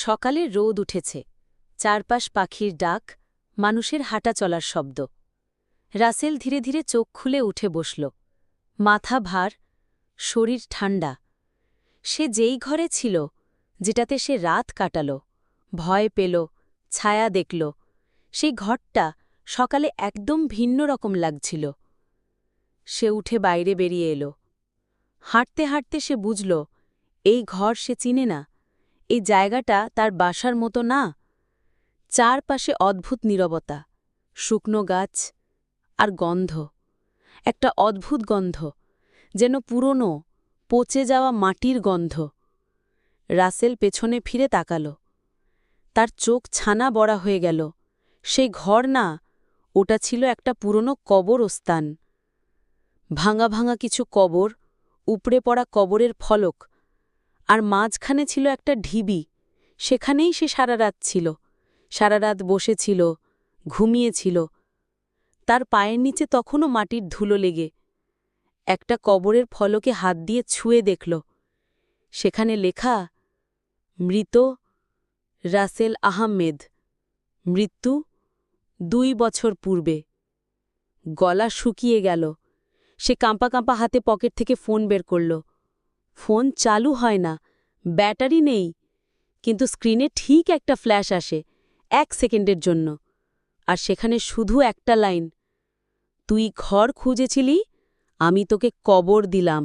সকালে রোদ উঠেছে, চারপাশ পাখির ডাক, মানুষের হাঁটা চলার শব্দ। রাসেল ধীরে ধীরে চোখ খুলে উঠে বসল। মাথা ভার, শরীর ঠান্ডা। সে যেই ঘরে ছিল, যেটাতে সে রাত কাটাল, ভয় পেল, ছায়া দেখল, সেই ঘরটা সকালে একদম ভিন্ন রকম লাগছিল। সে উঠে বাইরে বেরিয়ে এল। হাঁটতে হাঁটতে সে বুঝল, এই ঘর সে চিনে না, এই জায়গাটা তার বাসার মতো না। চারপাশে অদ্ভুত নীরবতা, শুকনো গাছ আর গন্ধ, একটা অদ্ভুত গন্ধ, যেন পুরনো পচে যাওয়া মাটির গন্ধ। রাসেল পেছনে ফিরে তাকাল। তার চোখ ছানা বড়া হয়ে গেল। সেই ঘর না, ওটা ছিল একটা পুরনো কবরস্থান। ভাঙা ভাঙা কিছু কবর, উপড়ে পড়া কবরের ফলক, আর মাঝখানে ছিল একটা ঢিবি। সেখানেই সে সারা রাত ছিল, সারা রাত বসেছিল, ঘুমিয়েছিল। তার পায়ের নিচে তখনও মাটির ধুলো লেগে। একটা কবরের ফলকে হাত দিয়ে ছুঁয়ে দেখল। সেখানে লেখা, মৃত রাসেল আহমেদ, মৃত্যু 2 বছর পূর্বে। গলা শুকিয়ে গেল। সে কাঁপা কাঁপা হাতে পকেট থেকে ফোন বের করল। ফোন চালু হয় না, ব্যাটারি নেই, কিন্তু স্ক্রিনে ঠিক একটা ফ্ল্যাশ আসে, 1 সেকেন্ডের জন্য। আর সেখানে শুধু একটা লাইন, তুই ঘর খুঁজেছিলি, আমি তোকে কবর দিলাম।